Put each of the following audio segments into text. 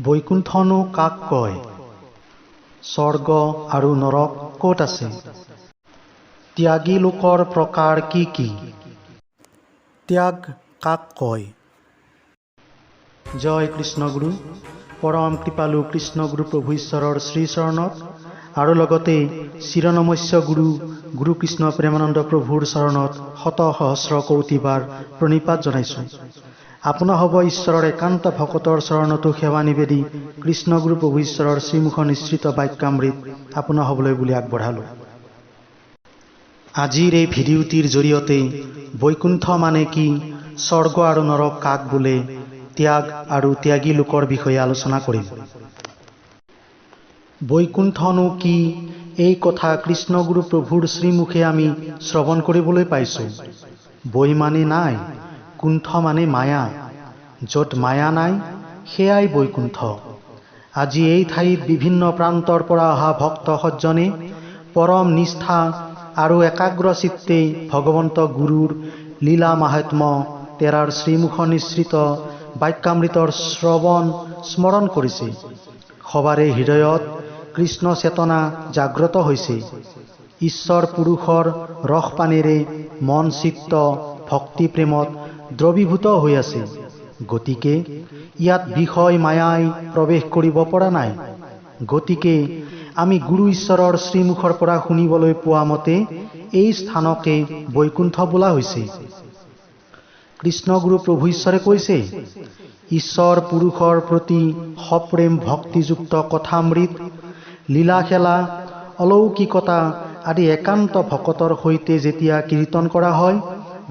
বৈকুণ্ঠনো কাক কয়? স্বৰ্গ আৰু নৰক ক'ত আছে? ত্যাগী লোকৰ প্ৰকাৰ কি কি? ত্যাগ কাক কয়? জয় কৃষ্ণগুৰু। পৰম কৃপালু কৃষ্ণগুৰু প্ৰভু ঈশ্বৰৰ শ্ৰীচৰণত আৰু লগতে চিৰনমস্য গুৰু কৃষ্ণ প্ৰেমানন্দ প্ৰভুৰ চৰণত শত সহস্ৰ কৌটিবাৰ প্ৰণিপাত জনাইছোঁ। আপোনা হ'ব ঈশ্বৰৰ একান্ত ভকতৰ চৰণতো সেৱা নিবেদি কৃষ্ণগুৰু প্ৰভু ঈশ্বৰৰ শ্ৰীমুখ নিশ্চিত বাক্যামৃত আপোনা হ'বলৈ বুলি আগবঢ়ালোঁ। আজিৰ এই ভিডিঅ'টিৰ জৰিয়তে বৈকুণ্ঠ মানে কি, স্বৰ্গ আৰু নৰক কাক বোলে, ত্যাগ আৰু ত্যাগী লোকৰ বিষয়ে আলোচনা কৰিম। বৈকুণ্ঠনো কি, এই কথা কৃষ্ণগুৰু প্ৰভুৰ শ্ৰীমুখে আমি শ্ৰৱণ কৰিবলৈ পাইছোঁ। বৈ মানে নাই, কুণ্ঠ মানে মায়া। য'ত মায়া নাই সেয়াই বৈকুণ্ঠ। আজি এই ঠাইত বিভিন্ন প্ৰান্তৰ পৰা অহা ভক্ত সজ্জনে পৰম নিষ্ঠা আৰু একাগ্ৰ চিত্তে ভগৱন্ত গুৰুৰ লীলা মাহাত্ম্য তেৰাৰ শ্ৰীমুখ নিশ্চিত বাক্যামৃতৰ শ্ৰৱণ স্মৰণ কৰিছে। সবাৰে হৃদয়ত কৃষ্ণ চেতনা জাগ্ৰত হৈছে। ঈশ্বৰ পুৰুষৰ ৰসপানেৰে মন চিত্ত ভক্তি প্ৰেমত দ্ৰৱীভূত হৈ আছে। গতিকে ইয়াত বিষয় মায়াই প্ৰৱেশ কৰিব পৰা নাই। গতিকে আমি গুৰু ঈশ্বৰৰ শ্ৰীমুখৰ পৰা শুনিবলৈ পোৱা মতে এই স্থানকে বৈকুণ্ঠ বোলা হৈছে। কৃষ্ণগুৰু প্ৰভু ঈশ্বৰে কৈছে, ঈশ্বৰ পুৰুষৰ প্ৰতি সপ্ৰেম ভক্তিযুক্ত কথামৃত, লীলা খেলা, অলৌকিকতা আদি একান্ত ভকতৰ সৈতে যেতিয়া কীৰ্তন কৰা হয়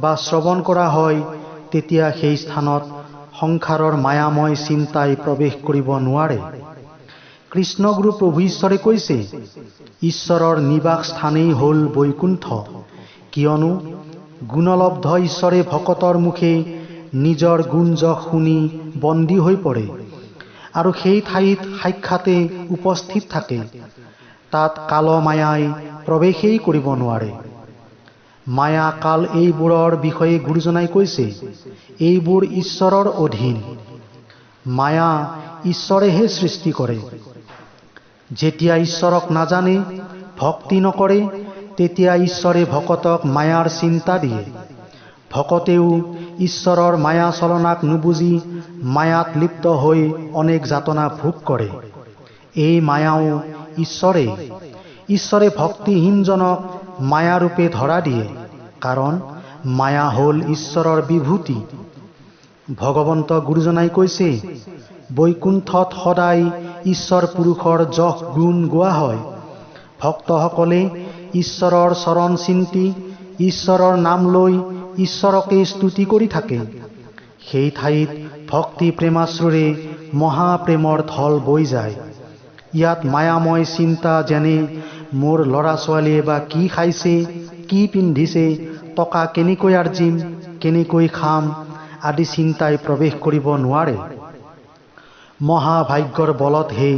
বা শ্ৰৱণ কৰা হয়, তেতিয়া সেই স্থানত সংসাৰৰ মায়াময় চিন্তাই প্ৰৱেশ কৰিব নোৱাৰে। কৃষ্ণগুৰু প্ৰভু ঈশ্বৰে কৈছে, ঈশ্বৰৰ নিবাস স্থানেই হ'ল বৈকুণ্ঠ। কিয়নো গুণলব্ধ ঈশ্বৰে ভকতৰ মুখে নিজৰ গুণ যশ শুনি বন্দী হৈ পৰে আৰু সেই ঠাইত সাক্ষাতে উপস্থিত থাকে। তাত কাল মায়াই প্ৰৱেশেই কৰিব নোৱাৰে। মায়া কাল এইবোৰৰ বিষয়ে গুৰুজনাই কৈছে, এইবোৰ ঈশ্বৰৰ অধীন। মায়া ঈশ্বৰেহে সৃষ্টি কৰে। যেতিয়া ঈশ্বৰক নাজানে, ভক্তি নকৰে, তেতিয়া ঈশ্বৰে ভকতক মায়াৰ চিন্তা দিয়ে। ভকতেও ঈশ্বৰৰ মায়া চলনাক নুবুজি মায়াত লিপ্ত হৈ অনেক যাতনা ভোগ কৰে। এই মায়াও ঈশ্বৰে ভক্তিহীনজনক মায়াৰূপে ধৰা দিয়ে, কাৰণ মায়া হ'ল ঈশ্বৰৰ বিভূতি। ভগৱন্ত গুৰুজনাই কৈছে, বৈকুণ্ঠত সদায় ঈশ্বৰ পুৰুষৰ যশ গুণ গোৱা হয়। ভক্তসকলে ঈশ্বৰৰ চৰণ চিন্তি ঈশ্বৰৰ নাম লৈ ঈশ্বৰকে স্তুতি কৰি থাকে। সেই ঠাইত ভক্তি প্ৰেমাশ্ৰুৰে মহাপ্ৰেমৰ ঢল বৈ যায়। ইয়াত মায়াময় চিন্তা যেনে মোৰ ল'ৰা ছোৱালীয়ে বা কি খাইছে, কি পিন্ধিছে, টকা কেনেকৈ আৰ্জিম, কেনেকৈ খাম আদি চিন্তাই প্ৰৱেশ কৰিব নোৱাৰে। মহাভাগ্যৰ বলতহে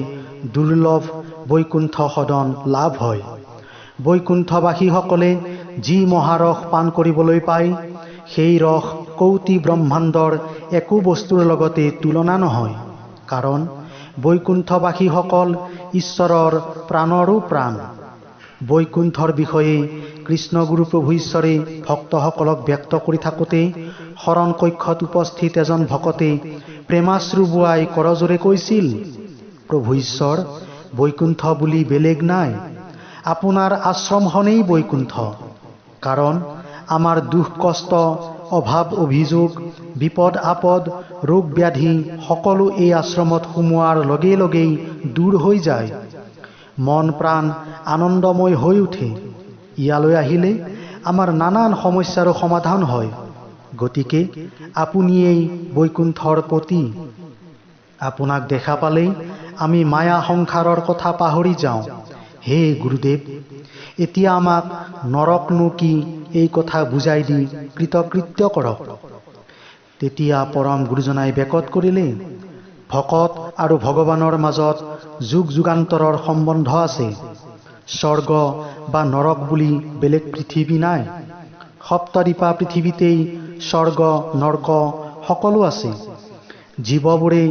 দুৰ্লভ বৈকুণ্ঠ সদন লাভ হয়। বৈকুণ্ঠবাসীসকলে যি মহাৰস পান কৰিবলৈ পায়, সেই ৰস কৌটি ব্ৰহ্মাণ্ডৰ একো বস্তুৰ লগতে তুলনা নহয়। কাৰণ বৈকুণ্ঠবাসীসকল ঈশ্বৰৰ প্ৰাণৰো প্ৰাণ। বৈকুণ্ঠৰ বিষয়ে কৃষ্ণগুৰু প্ৰভু ঈশ্বৰে ভক্তসকলক ব্যক্ত কৰি থাকোঁতে শৰণ কক্ষত উপস্থিত এজন ভকতে প্ৰেমাশ্ৰু বোৱাই কৰজোৰে কৈছিল, প্ৰভু ঈশ্বৰ, বৈকুণ্ঠ বুলি বেলেগ নাই। আপোনাৰ আশ্ৰমখনেই বৈকুণ্ঠ। কাৰণ আমাৰ দুখ কষ্ট, অভাৱ অভিযোগ, বিপদ আপদ, ৰোগ ব্যাধি সকলো এই আশ্ৰমত সোমোৱাৰ লগে লগেই দূৰ হৈ যায়। মন প্ৰাণ আনন্দময় হৈ উঠে। ইয়ালৈ আহিলে আমাৰ নানান সমস্যাৰো সমাধান হয়। গতিকে আপুনিয়েই বৈকুণ্ঠৰ পতি। আপোনাক দেখা পালেই আমি মায়া সংসাৰৰ কথা পাহৰি যাওঁ। হে গুৰুদেৱ, এতিয়া আমাক নৰকনো কি এই কথা বুজাই দি কৃতকৃত্য কৰক। তেতিয়া পৰম গুৰুজনাই বেকত কৰিলে, ভকত আৰু ভগৱানৰ মাজত যুগ যুগান্তৰৰ সম্বন্ধ আছে। স্বৰ্গ বা নৰক বুলি বেলেগ পৃথিৱী নাই। সপ্তদ্বীপা পৃথিৱীতেই স্বৰ্গ নৰক সকলো আছে। জীৱবোৰে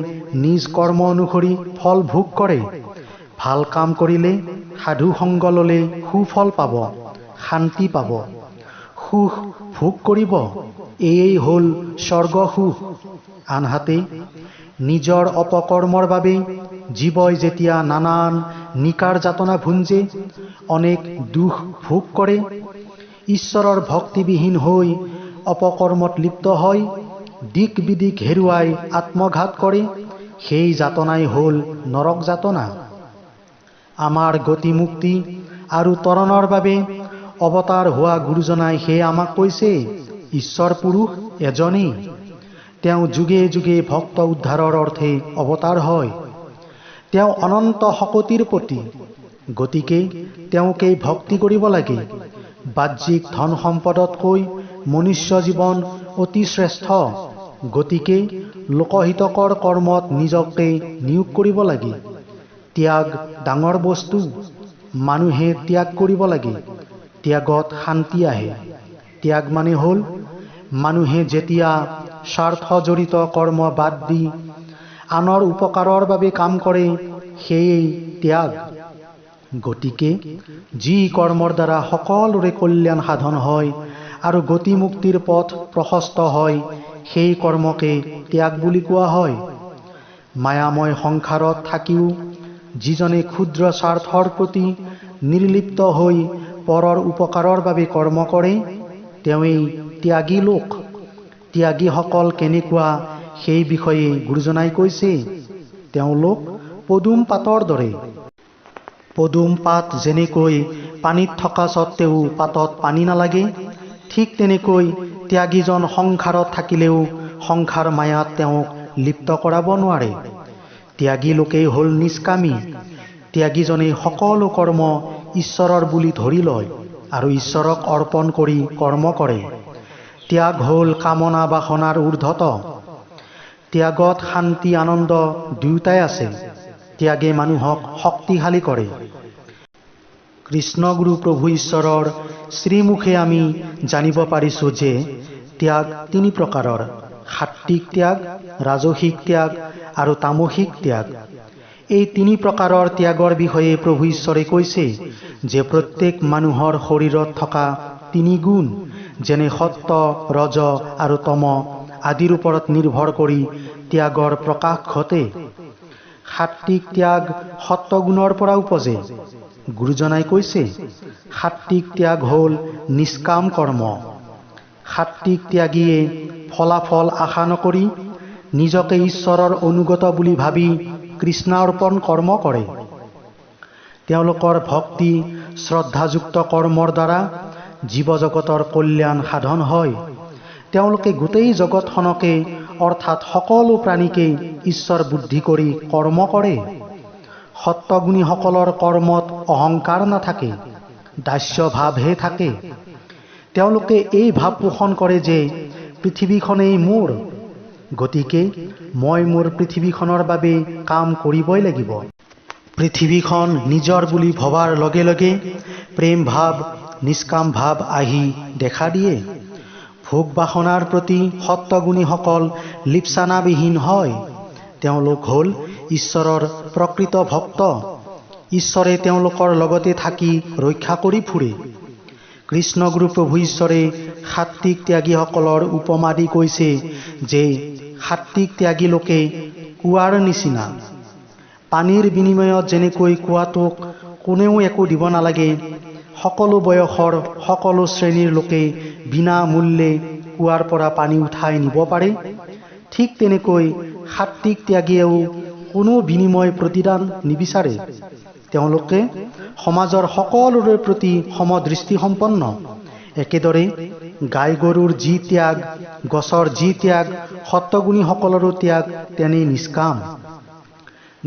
নিজ কৰ্ম অনুসৰি ফল ভোগ কৰে। ভাল কাম কৰিলে, সাধু সংগ ল'লে সুফল পাব, শান্তি পাব, সুখ ভোগ কৰিব। এয়েই হ'ল স্বৰ্গ সুখ। আনহাতে নিজৰ অপকৰ্মৰ বাবে জীৱই যেতিয়া নানান নিকাৰ যাতনা ভুঞ্জে, অনেক দুখ ভোগ কৰে, ঈশ্বৰৰ ভক্তিবিহীন হৈ অপকৰ্মত লিপ্ত হয়, দিক বিদিক হেৰুৱাই আত্মঘাত কৰে, সেই যাতনাই হ'ল নৰক যাতনা। আমাৰ গতি মুক্তি আৰু তৰণৰ বাবে অৱতাৰ হোৱা গুৰুজনাই সেয়ে আমাক কৈছে, ঈশ্বৰ পুৰুষ এজনেই। তেওঁ যুগে যুগে ভক্ত উদ্ধাৰৰ অৰ্থে অৱতাৰ হয়। তেওঁ অনন্ত শকতিৰ পতি। গতিকে তেওঁকেই ভক্তি কৰিব লাগে। বাহ্যিক ধন সম্পদতকৈ মনুষ্য জীৱন অতি শ্ৰেষ্ঠ। গতিকে লোকহিতকৰ কৰ্মত নিজকে নিয়োগ কৰিব লাগে। ত্যাগ ডাঙৰ বস্তু। মানুহে ত্যাগ কৰিব লাগে। ত্যাগত শান্তি আহে। ত্যাগ মানে হ'ল মানুহে যেতিয়া স্বাৰ্থজড়িত কৰ্ম বাদ দি আনৰ উপকাৰৰ বাবে কাম কৰে, সেয়েই ত্যাগ। গতিকে যি কৰ্মৰ দ্বাৰা সকলোৰে কল্যাণ সাধন হয় আৰু গতি মুক্তিৰ পথ প্ৰশস্ত হয়, সেই কৰ্মকে ত্যাগ বুলি কোৱা হয়। মায়াময় সংসাৰত থাকিও যিজনে ক্ষুদ্ৰ স্বাৰ্থৰ প্ৰতি নিৰ্লিপ্ত হৈ পৰৰ উপকাৰৰ বাবে কৰ্ম কৰে, তেওঁৱেই ত্যাগী লোক। ত্যাগীসকল কেনেকুৱা সেই বিষয়ে গুৰুজনাই কৈছে, তেওঁলোক পদুম পাতৰ দৰে। পদুম পাত যেনেকৈ পানীত থকা স্বত্তেও পাতত পানী নালাগে, ঠিক তেনেকৈ ত্যাগীজন সংসাৰত থাকিলেও সংসাৰ মায়াত তেওঁক লিপ্ত কৰাব নোৱাৰে। ত্যাগী লোকেই হ'ল নিষ্কামী। ত্যাগীজনে সকলো কৰ্ম ঈশ্বৰৰ বুলি ধৰি লয় আৰু ঈশ্বৰক অৰ্পণ কৰি কৰ্ম কৰে। ত্যাগ হ'ল কামনা বাসনাৰ ঊৰ্ধত। ত্যাগত শান্তি আনন্দ দুয়োটাই আছে। ত্যাগে মানুহক শক্তিশালী কৰে। কৃষ্ণগুৰু প্ৰভু ঈশ্বৰৰ শ্ৰীমুখে আমি জানিব পাৰিছোঁ যে ত্যাগ তিনি প্ৰকাৰৰ: সাত্ত্বিক ত্যাগ, ৰাজসিক ত্যাগ আৰু তামসিক ত্যাগ। এই তিনি প্ৰকাৰৰ ত্যাগৰ বিষয়ে প্ৰভু ঈশ্বৰে কৈছে যে প্ৰত্যেক মানুহৰ শৰীৰত থকা তিনি গুণ, যেনে সত্য, ৰজ আৰু তম আদিৰ ওপৰত নিৰ্ভৰ কৰি ত্যাগৰ প্ৰকাশ ঘটে। সাত্ত্বিক ত্যাগ সত্ত্বগুণৰ পৰা উপজে। গুৰুজনাই কৈছে, সাত্ত্বিক ত্যাগ হ'ল নিষ্কাম কৰ্ম। সাত্ত্বিক ত্যাগীয়ে ফলাফল আশা নকৰি নিজকে ঈশ্বৰৰ অনুগত বুলি ভাবি কৃষ্ণাৰ্পণ কৰ্ম কৰে। তেওঁলোকৰ ভক্তি শ্ৰদ্ধাযুক্ত কৰ্মৰ দ্বাৰা জীৱ জগতৰ কল্যাণ সাধন হয়। তেওঁলোকে গোটেই জগতখনকে অৰ্থাৎ সকলো প্ৰাণীকে ঈশ্বৰ বুদ্ধি কৰি কৰ্ম কৰে। সত্ত্বগুণীসকলৰ কৰ্মত অহংকাৰ নাথাকে, দাস্য ভাৱহে থাকে। তেওঁলোকে এই ভাৱ পোষণ কৰে যে পৃথিৱীখনেই মোৰ, গতিকে মই মোৰ পৃথিৱীখনৰ বাবে কাম কৰিবই লাগিব। পৃথিৱীখন নিজৰ বুলি ভবাৰ লগে লগে প্ৰেম ভাৱ, নিষ্কাম ভাৱ আহি দেখা দিয়ে। ভোগ বাসনাৰ প্ৰতি সত্ত্বগুণীসকল লিপ্সানাবিহীন হয়। তেওঁলোক হ'ল ঈশ্বৰৰ প্ৰকৃত ভক্ত। ঈশ্বৰে তেওঁলোকৰ লগতে থাকি ৰক্ষা কৰি ফুৰে। কৃষ্ণগুৰু প্ৰভু ঈশ্বৰে সাত্ত্বিক ত্যাগীসকলৰ উপমা দি কৈছে যে সাত্ত্বিক ত্যাগী লোকে কুঁৱাৰ নিচিনা। পানীৰ বিনিময়ত যেনেকৈ কুঁৱাটোক কোনেও একো দিব নালাগে, সকলো বয়সৰ সকলো শ্ৰেণীৰ লোকে বিনা মূল্যে কুঁৱাৰ পৰা পানী উঠাই নিব পাৰে, ঠিক তেনেকৈ সাত্ত্বিক ত্যাগীয়েও কোনো বিনিময় প্ৰতিদান নিবিচাৰে। তেওঁলোকে সমাজৰ সকলোৰে প্ৰতি সমদৃষ্টিসম্পন্ন। একেদৰে গাই গৰুৰ যি ত্যাগ, গছৰ যি ত্যাগ, সত্ত্বগুণীসকলৰো ত্যাগ তেনেই নিষ্কাম।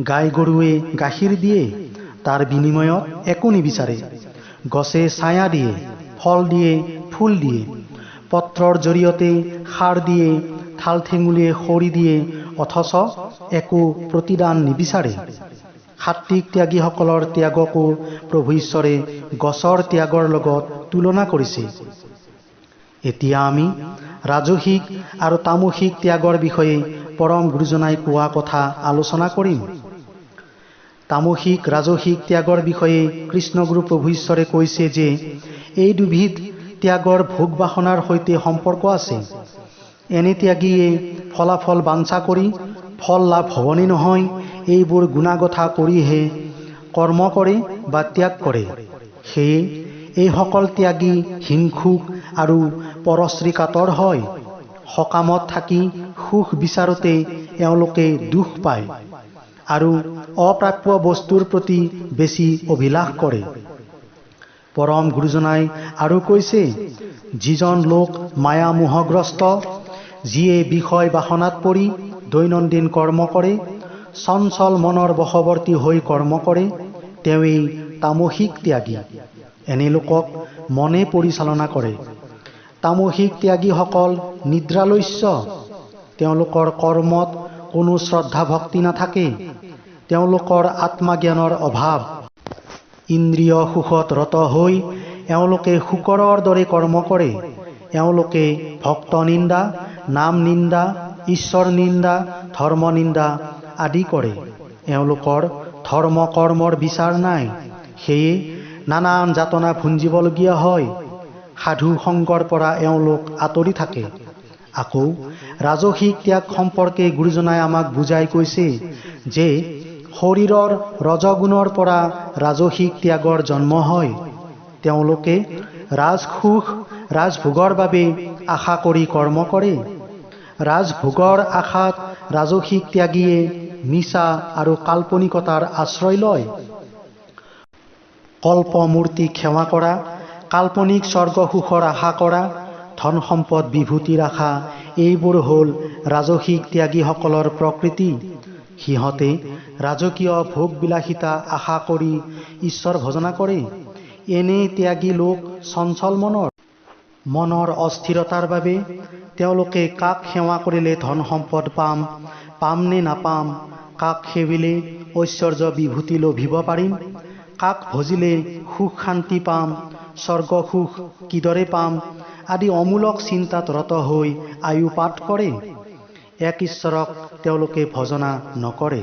গাই গৰুৱে গাখীৰ দিয়ে, তাৰ বিনিময়ত একো নিবিচাৰে। গছে ছায়া দিয়ে, ফল দিয়ে, ফুল দিয়ে, পত্ৰৰ জৰিয়তে সাৰ দিয়ে, ঠাল ঠেঙুলিয়ে খৰি দিয়ে, অথচ একো প্ৰতিদান নিবিচাৰে। সাত্ত্বিক ত্যাগীসকলৰ ত্যাগকো প্ৰভু ঈশ্বৰে গছৰ ত্যাগৰ লগত তুলনা কৰিছে। এতিয়া আমি ৰাজসিক আৰু তামসিক ত্যাগৰ বিষয়ে পৰম গুৰুজনাই কোৱা কথা আলোচনা কৰিম। তামসিক ৰাজসিক ত্যাগৰ বিষয়ে কৃষ্ণগুৰু প্ৰভু ঈশ্বৰে কৈছে যে এই দুবিধ ত্যাগৰ ভোগ বাসনাৰ সৈতে সম্পৰ্ক আছে। এনে ত্যাগীয়ে ফলাফল বাঞ্ছা কৰি ফল লাভ হ'বনে নহয় এইবোৰ গুণাগথা কৰিহে কৰ্ম কৰে বা ত্যাগ কৰে। সেয়ে এইসকল ত্যাগী হিংসুক আৰু পৰশ্ৰী কাতৰ হয়। সকামত থাকি সুখ বিচাৰোতে এওঁলোকে দুখ পায় আৰু অপ্ৰাপ্য বস্তুৰ প্ৰতি বেছি অভিলাষ কৰে। পৰম গুৰুজনাই আৰু কৈছে, যিজন লোক মায়া মোহগ্ৰস্ত, যিয়ে বিষয় বাসনাত পৰি দৈনন্দিন কৰ্ম কৰে, চঞ্চল মনৰ বশৱৰ্তী হৈ কৰ্ম কৰে, তেওঁৱেই তামসিক ত্যাগী। এনে লোকক মনে পৰিচালনা কৰে। তামসিক ত্যাগীসকল নিদ্ৰালস্য। তেওঁলোকৰ কৰ্মত কোনো শ্ৰদ্ধা ভক্তি নাথাকে। তেওঁলোকৰ আত্মজ্ঞানৰ অভাৱ। ইন্দ্ৰিয় সুখত ৰত হৈ এওঁলোকে শুকৰৰ দৰে কৰ্ম কৰে। এওঁলোকে ভক্ত নিন্দা, নাম নিন্দা, ঈশ্বৰ নিন্দা, ধৰ্ম নিন্দা আদি কৰে। এওঁলোকৰ ধৰ্ম কৰ্মৰ বিচাৰ নাই। সেয়ে নানান যাতনা ভুঞ্জিবলগীয়া হয়। সাধু সংগৰ পৰা এওঁলোক আঁতৰি থাকে। আকৌ ৰাজসিক ত্যাগ সম্পৰ্কে গুৰুজনাই আমাক বুজাই কৈছে যে শৰীৰৰ ৰজগুণৰ পৰা ৰাজসিক ত্যাগৰ জন্ম হয়। তেওঁলোকে ৰাজসুখ ৰাজভোগৰ বাবে আশা কৰি কৰ্ম কৰে। ৰাজভোগৰ আশাত ৰাজসিক ত্যাগীয়ে মিছা আৰু কাল্পনিকতাৰ আশ্ৰয় লয়। কল্পমূৰ্তিক সেৱা কৰা, কাল্পনিক স্বৰ্গ সুখৰ আশা কৰা, ধন সম্পদ বিভূতিৰ আশা, এইবোৰ হ'ল ৰাজসিক ত্যাগীসকলৰ প্ৰকৃতি। সিহঁতে ৰাজকীয় ভোগবিলাসিতা আশা কৰি ঈশ্বৰ ভজনা কৰে। এনে ত্যাগী লোক চঞ্চল মনৰ অস্থিৰতাৰ বাবে তেওঁলোকে কাক সেৱা কৰিলে ধন সম্পদ পাম নে নাপাম, কাক সেবিলে ঐশ্বৰ্য বিভূতি লভিব পাৰিম, কাক ভজিলে সুখ শান্তি পাম, স্বৰ্গ সুখ কিদৰে পাম আদি অমূলক চিন্তাত ৰত হৈ আয়ু পাত কৰে। এক ঈশ্বৰক তেওঁলোকে ভজনা নকৰে।